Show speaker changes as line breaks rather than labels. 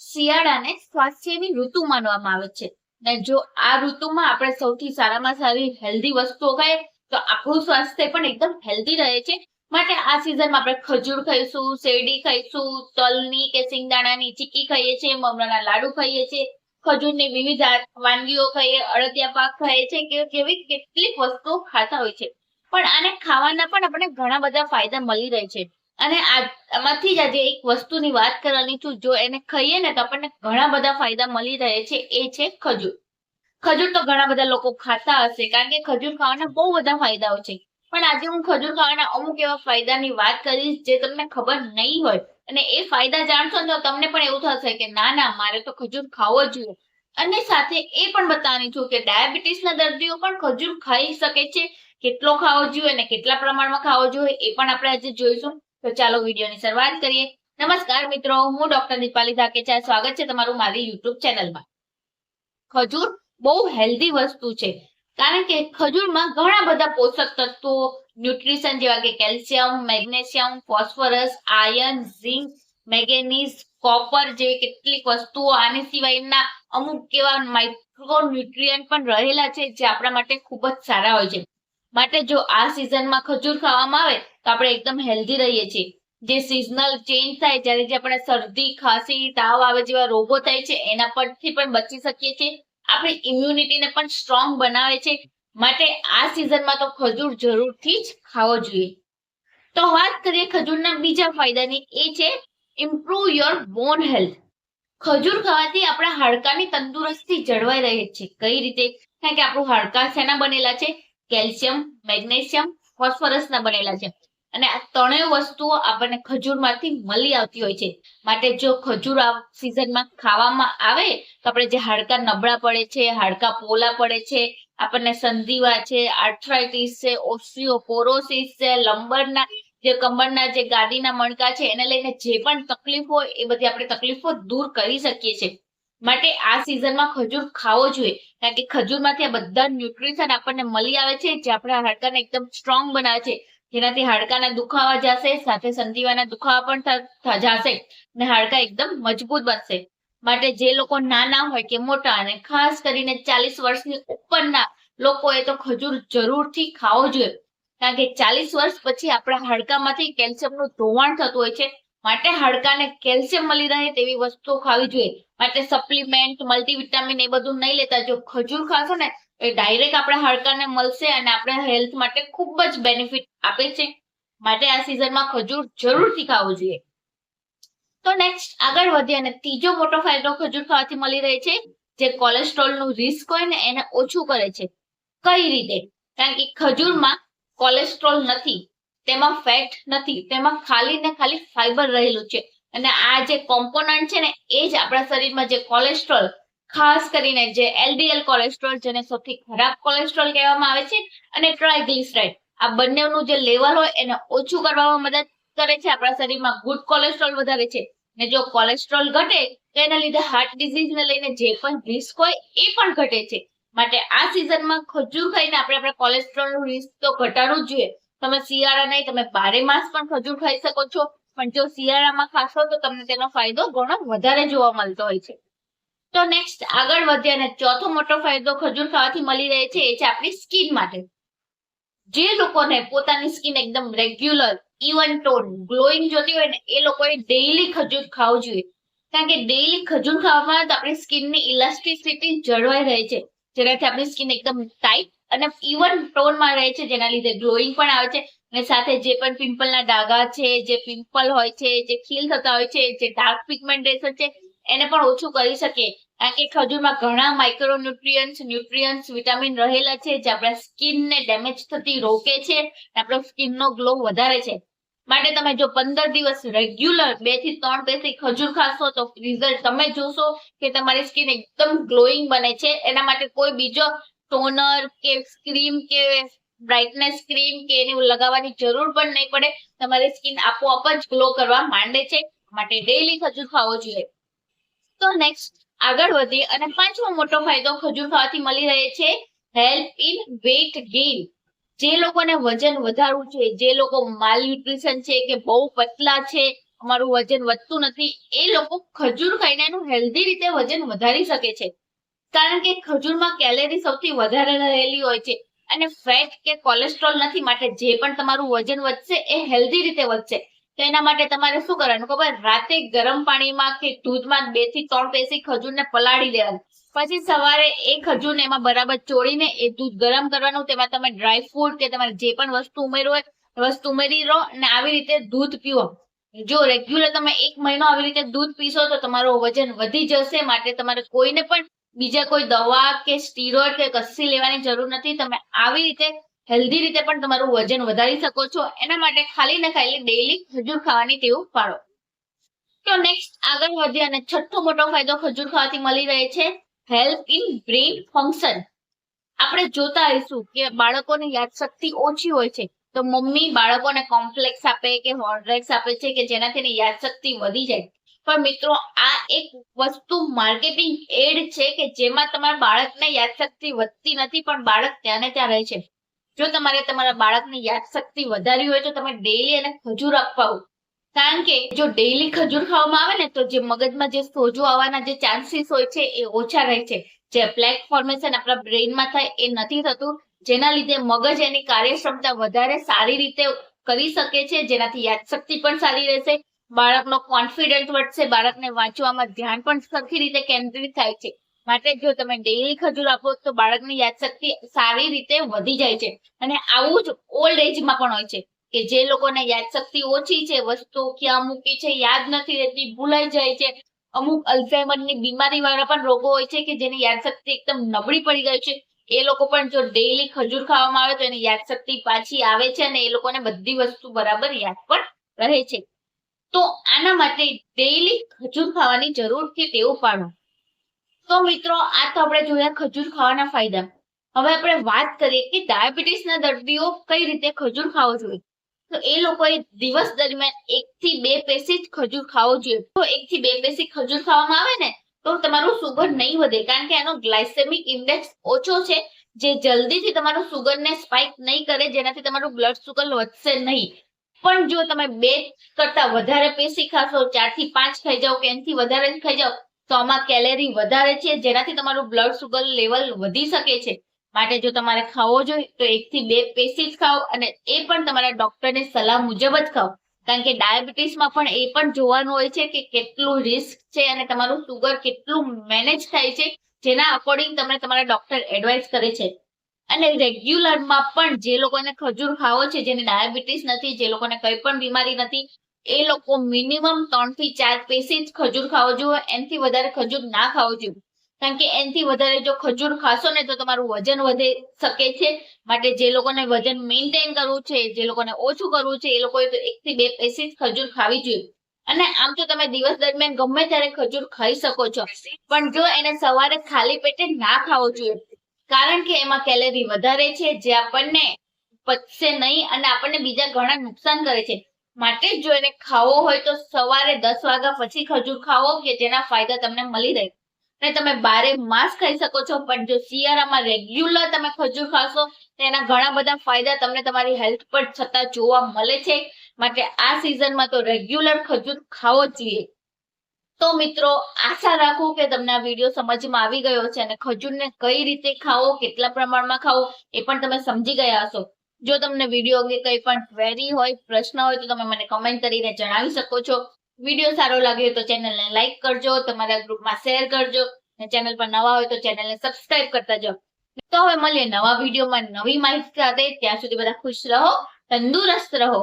શિયાળાને સ્વાસ્થ્યની ઋતુ માનવામાં આવે છે અને જો આ ઋતુમાં આપણે સૌથી સારામાં સારી હેલ્ધી વસ્તુઓ ખાઈએ તો આપણું સ્વાસ્થ્ય પણ એકદમ હેલ્ધી રહે છે. માટે આ સિઝનમાં આપણે ખજૂર ખાઈશું, શેરડી ખાઈશું, તલની કે સિંગદાણાની ચીક્કી ખાઈએ છીએ, મમરાના લાડુ ખાઈએ છીએ, ખજૂરની વિવિધ વાનગીઓ ખાઈએ, અડદિયા પાક ખાઈએ છીએ કે કેવી કેટલીક વસ્તુઓ ખાતા હોય છે. પણ આને ખાવાના પણ આપણે ઘણા બધા ફાયદા મળી રહે છે. અને આમાંથી જ આજે એક વસ્તુની વાત કરવાની છું. જો એને ખાઈએ ને તો આપણને ઘણા બધા ફાયદા મળી રહે છે, એ છે ખજૂર. ખજૂર તો ઘણા બધા લોકો ખાતા હશે કારણ કે ખજૂર ખાવાના બહુ બધા ફાયદાઓ છે. પણ આજે હું ખજૂર ખાવાના અમુક એવા ફાયદાની વાત કરીશ જે તમને ખબર નહીં હોય, અને એ ફાયદા જાણશો ને તો તમને પણ એવું થશે કે ના ના મારે તો ખજૂર ખાવો જોઈએ. અને સાથે એ પણ બતાવવાની છું કે ડાયાબિટીસના દર્દીઓ પણ ખજૂર ખાઈ શકે છે. કેટલો ખાવો જોઈએ અને કેટલા પ્રમાણમાં ખાવો જોઈએ એ પણ આપણે આજે જોઈશું. તો ચાલો વિડીયોની શરૂઆત કરીએ. નમસ્કાર મિત્રો, હું ડોક્ટર દીપાલી ધાકેચા. સ્વાગત છે તમારું મારી યુટ્યુબ ચેનલમાં. ખજૂર બહુ હેલ્ધી વસ્તુ છે કારણ કે ખજૂરમાં ઘણા બધા પોષક તત્વો, ન્યુટ્રિશન જેવા કે calcium, magnesium, phosphorus, iron, zinc, manganese, copper જેવી કેટલીક વસ્તુઓ, આની સિવાયના અમુક એવા માઇક્રોન્યુટ્રિયન્ટ પણ રહેલા છે જે આપણા માટે ખૂબ જ સારા હોય છે. માટે જો આ સિઝનમાં ખજૂર ખાવામાં આવે તો આપણે એકદમ હેલ્ધી રહીએ છીએ. જે સિઝનલ ચેન્જ થાય, જ્યારે જે આપણે શરદી, ખાંસી, તાવ આવે જેવા રોગો થાય છે એના પરથી પણ બચી શકીએ છીએ. આપણી ઇમ્યુનિટીને પણ સ્ટ્રોંગ બનાવે છે. માટે આ સિઝનમાં તો ખજૂર જરૂરથી જ ખાવો જોઈએ. તો વાત કરીએ ખજૂરના બીજા ફાયદાની, એ છે ઇમ્પ્રુવ યોર બોન હેલ્થ. ખજૂર ખાવાથી આપણા હાડકાની તંદુરસ્તી જળવાઈ રહે છે. કઈ રીતે? કારણ કે આપણું હાડકા શેના બનેલા છે? કેલ્શિયમ, મેગ્નેશિયમ, ફોસ્ફરસના બનેલા છે. અને આ ત્રણેય વસ્તુઓ આપણને ખજૂરમાંથી મળી આવતી હોય છે. માટે જો ખજૂર આ સિઝનમાં ખાવામાં આવે તો આપણે જે હાડકા નબળા પડે છે, હાડકા પોલા પડે છે, આપણને સંધિવા છે, આર્થરાઇટિસ છે, ઓસ્ટિયોપોરોસિસ છે, લંબરના જે કમરના જે ગાદીના મણકા છે એને લઈને જે પણ તકલીફ હોય એ બધી આપણે તકલીફો દૂર કરી શકીએ છીએ. માટે આ સિઝનમાં ખજૂર ખાવો જોઈએ કારણ કે ખજૂરમાંથી આ બધા ન્યુટ્રિશન આપણને મળી આવે છે જે આપણા હાડકાને એકદમ સ્ટ્રોંગ બનાવે છે, જેનાથી હાડકાના દુખાવા જશે, સાથે સંધિવાના દુખાવા પણ જશે અને હાડકા એકદમ મજબૂત બનશે. માટે જે લોકો નાના હોય કે મોટા, અને ખાસ કરીને 40 વર્ષની ઉપરના લોકોએ તો ખજૂર જરૂરથી ખાવો જોઈએ કારણ કે 40 વર્ષ પછી આપણા હાડકામાંથી કેલ્શિયમનું ધોવાણ થતું હોય છે. માટે હાડકાને કેલ્શિયમ મળી રહે તેવી વસ્તુઓ ખાવી જોઈએ. માટે સપ્લિમેન્ટ, મલ્ટીવિટામિન એ બધું નહીં લેતા. જો ખજૂર ખાશો ને એ ડાયરેક્ટ આપણા હાડકાને મળશે અને આપણા હેલ્થ માટે ખૂબ જ બેનિફિટ આપે છે. માટે આ સિઝનમાં ખજૂર જરૂરથી ખાવું જોઈએ. તો નેક્સ્ટ આગળ વધીએ અને ત્રીજો મોટો ફાયદો ખજૂર ખાવાથી મળી રહે છે, જે કોલેસ્ટ્રોલનું રિસ્ક હોય ને એને ઓછું કરે છે. કઈ રીતે? કારણ કે ખજૂરમાં કોલેસ્ટ્રોલ નથી, તેમાં ફેટ નથી, તેમાં ખાલી ને ખાલી ફાઈબર રહેલું છે. અને આ જે કોમ્પોનન્ટ છે ને એ જ આપણા શરીરમાં જે કોલેસ્ટ્રોલ, ખાસ કરીને જે એલડીએલ કોલેસ્ટ્રોલ, જેને સૌથી ખરાબ કોલેસ્ટ્રોલ કહેવામાં આવે છે, અને ટ્રાયગ્લિસરાઇડ, આ બંનેનું જે લેવલ હોય એને ઓછું કરવામાં મદદ કરે છે. આપણા શરીરમાં ગુડ કોલેસ્ટ્રોલ વધારે છે. ને જો કોલેસ્ટ્રોલ ઘટે તો એના લીધે હાર્ટ ડિઝીઝને લઈને જે પણ રિસ્ક હોય એ પણ ઘટે છે. માટે આ સિઝનમાં ખજૂર ખાઈને આપણે આપણા કોલેસ્ટ્રોલનું રિસ્ક તો ઘટાડવું જ જોઈએ. તમે શિયાળા નહીં, તમે 12 માસ પણ ખજૂર ખાઈ શકો છો, પણ જો શિયાળામાં ખાશો તો તમને તેનો ફાયદો ઘણો વધારે જોવા મળતો હોય છે. તો નેક્સ્ટ આગળ વધીએ અને ચોથો મોટો ફાયદો ખજૂર ખાવાથી મળી રહે છે, એ છે આપણી સ્કિન માટે. જે લોકોને પોતાની સ્કિન એકદમ રેગ્યુલર, ઇવન ટોન, ગ્લોઈંગ જોતી હોય ને એ લોકોએ ડેઈલી ખજૂર ખાવું જોઈએ. કારણ કે ડેઈલી ખજૂર ખાવામાં તો આપણી સ્કિનની ઇલાસ્ટિસિટી જળવાઈ રહે છે, જેનાથી આપણી સ્કિન એકદમ ટાઈટ અને ઇવન ટોનમાં રહે છે, જેના લીધે ગ્લોઈંગ પણ આવે છે. અને સાથે જે પણ પિમ્પલના ડાઘા છે, જે પિમ્પલ હોય છે, જે ખીલ થતા હોય છે, જે ડાર્ક પિગમેન્ટેશન છે એને પણ ઓછું કરી શકીએ. કારણ કે ખજૂરમાં ઘણા ન્યુટ્રિયન્ટ્સ, વિટામિન રહેલા છે જે આપણા સ્કિનને ડેમેજ થતી રોકે છે, આપણો સ્કિનનો ગ્લો વધારે છે. માટે તમે જો 15 દિવસ રેગ્યુલર 2 થી 3 પેથી ખજૂર ખાશો તો રિઝલ્ટ તમે જોશો કે તમારી સ્કિન એકદમ ગ્લોઈંગ બને છે. એના માટે કોઈ બીજો ટોનર કે ક્રીમ કે બ્રાઇટનેસ ક્રીમ કે એની લગાવવાની જરૂર પણ નહીં પડે. તમારી સ્કિન આપોઆપ જ ગ્લો કરવા માંડે છે. માટે ડેઈલી ખજૂર ખાવો જોઈએ. તો નેક્સ્ટ આગળ વધીએ અને પાંચમો મોટો ફાયદો ખજૂર ખાવાથી મળી રહે છે, હેલ્પ ઇન વેઇટ ગેઇન. જે લોકોને વજન વધારવું છે, જે લોકો માલન્યુટ્રિશન છે કે બહુ પતલા છે, અમારું વજન વધતું નથી, એ લોકો ખજૂર ખાઈને એનું હેલ્ધી રીતે વજન વધારી શકે છે. કારણ કે ખજૂરમાં કેલેરી સૌથી વધારે રહેલી હોય છે અને ફેટ કે કોલેસ્ટ્રોલ નથી, માટે જે પણ તમારું વજન વધશે એ હેલ્ધી રીતે વધશે. તો એના માટે તમારે શું કરવાનું ખબર, રાતે ગરમ પાણીમાં કે દૂધમાં 2 થી 3 પેસી ખજૂરને પલાળી દેવાનું, પછી સવારે એ ખજૂરને એમાં બરાબર ચોળીને એ દૂધ ગરમ કરવાનું, તેમાં તમે ડ્રાય ફ્રૂટ કે તમારે જે પણ વસ્તુ ઉમેરવું હોય વસ્તુ ઉમેરી લો અને આવી રીતે દૂધ પીવો. જો રેગ્યુલર તમે 1 મહિનો આવી રીતે દૂધ પીશો તો તમારું વજન વધી જશે. માટે તમારે કોઈને પણ બીજા કોઈ દવા કે સ્ટીરોઇડ કે કશી લેવાની જરૂર નથી. તમે આવી રીતે હેલ્ધી રીતે પણ તમારું વજન વધારી શકો છો. એના માટે ખાલી ને ખાલી ડેઈલી ખજૂર ખાવાની ટેવ પાડો. તો નેક્સ્ટ આગળ વધીએ અને છઠ્ઠો મોટો ફાયદો ખજૂર ખાવાથી મળી રહે છે, હેલ્પ ઇન બ્રેઇન ફંક્શન. આપણે જોતા આવીશું કે બાળકોની યાદશક્તિ ઓછી હોય છે, તો મમ્મી બાળકોને કોમ્પ્લેક્સ આપે કે હોર્લિક્સ આપે છે કે જેનાથી એની યાદશક્તિ વધી જાય. પણ મિત્રો આ એક વસ્તુ માર્કેટિંગ એડ છે કે જેમાં તમારા બાળકને યાદશક્તિ વધતી નથી, પણ બાળક ત્યાં ને ત્યાં રહે છે. જો તમારે તમારા બાળકની યાદશક્તિ વધારવી હોય તો તમે ડેઈલી એને ખજૂર અપાવો. કારણ કે જો ડેઈલી ખજૂર ખાવામાં આવે ને તો જે મગજમાં જે સોજો આવવાના જે ચાન્સીસ હોય છે એ ઓછા રહે છે. જે પ્લેક ફોર્મેશન આપણા બ્રેઇનમાં થાય એ નથી થતું, જેના લીધે મગજ એની કાર્યક્ષમતા વધારે સારી રીતે કરી શકે છે, જેનાથી યાદશક્તિ પણ સારી રહેશે, બાળકનો કોન્ફિડન્સ વધશે, બાળકને વાંચવામાં ધ્યાન પણ સરખી રીતે કેન્દ્રિત થાય છે. માટે જો તમે ડેઈલી ખજૂર આપો તો બાળકની યાદશક્તિ સારી રીતે વધી જાય છે. અને આવું જ ઓલ્ડ એજમાં પણ હોય છે કે જે લોકોને યાદશક્તિ ઓછી છે, વસ્તુ ક્યાં મૂકી છે યાદ નથી રહેતી, ભૂલાઈ જાય છે, અમુક અલ્ઝાઇમરની બીમારી વાળા પણ રોગો હોય છે કે જેની યાદશક્તિ એકદમ નબળી પડી ગઈ છે, એ લોકો પણ જો ડેઈલી ખજૂર ખાવામાં આવે તો એની યાદશક્તિ પાછી આવે છે અને એ લોકોને બધી વસ્તુ બરાબર યાદ પણ રહે છે. તો આના માટે ડેઈલી ખજૂર ખાવાની જરૂરથી ટેવ પાડો. તો મિત્રો આ તો આપણે જોયા ખજૂર ખાવાના ફાયદા. હવે આપણે વાત કરીએ કે ડાયાબિટીસના દર્દીઓ કઈ રીતે ખજૂર ખાવો જોઈએ. તો એ લોકોએ દિવસ દરમિયાન 1 થી 2 પેસી જ ખજૂર ખાવો જોઈએ. તો 1 થી 2 પેસી ખજૂર ખાવામાં આવે ને તો તમારું સુગર નહીં વધે, કારણ કે એનો ગ્લાયસેમિક ઇન્ડેક્સ ઓછો છે, જે જલ્દીથી તમારું સુગરને સ્પાઇક નહીં કરે, જેનાથી તમારું બ્લડ સુગર વધશે નહીં. પણ જો તમે 2 કરતા વધારે પેસી ખાશો, 4 થી 5 ખાઈ જાઓ કે એનાથી વધારે ખાઈ જાઓ તો આમાં કેલેરી વધારે છે, જેનાથી તમારું બ્લડ સુગર લેવલ વધી શકે છે. માટે જો તમારે ખાવો જોઈએ તો 1 થી 2 પેસી જ ખાઓ, અને એ પણ તમારા ડોક્ટરની સલાહ મુજબ જ ખાઓ. કારણ કે ડાયાબિટીસમાં પણ એ પણ જોવાનું હોય છે કે કેટલું રિસ્ક છે અને તમારું સુગર કેટલું મેનેજ થાય છે, જેના અકોર્ડિંગ તમને તમારા ડોક્ટર એડવાઇસ કરે છે. અને રેગ્યુલરમાં પણ જે લોકોને ખજૂર ખાવો છે, જેને ડાયાબિટીસ નથી, જે લોકોને કઈ પણ બીમારી નથી, એ લોકો મિનિમમ 3 થી 4 પેસી જ ખજૂર ખાવો જોઈએ. એનાથી વધારે ખજૂર ના ખાવો જોઈએ, કારણ કે એનાથી વધારે જો ખજૂર ખાશો ને તો તમારું વજન વધી શકે છે. માટે જે લોકોને વજન મેન્ટેન કરવું છે, જે લોકોને ઓછું કરવું છે, એ લોકોએ તો 1 થી 2 પેસી જ ખજૂર ખાવી જોઈએ. અને આમ તો તમે દિવસ દરમિયાન ગમે ત્યારે ખજૂર ખાઈ શકો છો, પણ જો એને સવારે ખાલી પેટે ના ખાવો જોઈએ, કારણ કે એમાં કેલેરી વધારે છે, જે આપણને પચશે નહીં અને આપણને બીજા ઘણા નુકસાન કરે છે. માટે જો એને ખાવો હોય તો સવારે 10 વાગ્યા પછી ખજૂર ખાવો કે જેના ફાયદા તમને મળી રહે. અને તમે 12 માસ ખાઈ શકો છો, પણ જો શિયાળામાં રેગ્યુલર તમે ખજૂર ખાશો તો એના ઘણા બધા ફાયદા તમને તમારી હેલ્થ પર છતાં જોવા મળે છે. માટે આ સિઝનમાં તો રેગ્યુલર ખજૂર ખાવો જ જોઈએ. તો મિત્રો આશા રાખું કે તમને આ વિડીયો સમજમાં આવી ગયો છે અને ખજૂરને કઈ રીતે ખાવો, કેટલા પ્રમાણમાં ખાવો એ પણ તમે સમજી ગયા હશો. જો તમને વિડીયો અંગે કંઈ પણ ક્વેરી હોય, પ્રશ્ન હોય તો તમે મને કમેન્ટ કરીને જણાવી શકો છો. વિડીયો સારો લાગ્યો તો ચેનલને લાઈક કરજો, તમારા ગ્રુપમાં શેર કરજો, અને ચેનલ પર નવા હોય તો ચેનલને સબસ્ક્રાઇબ કરતા જાઓ. તો હવે મળીએ નવા વિડીયોમાં નવી માહિતી સાથે. ત્યાં સુધી બધા ખુશ રહો, તંદુરસ્ત રહો.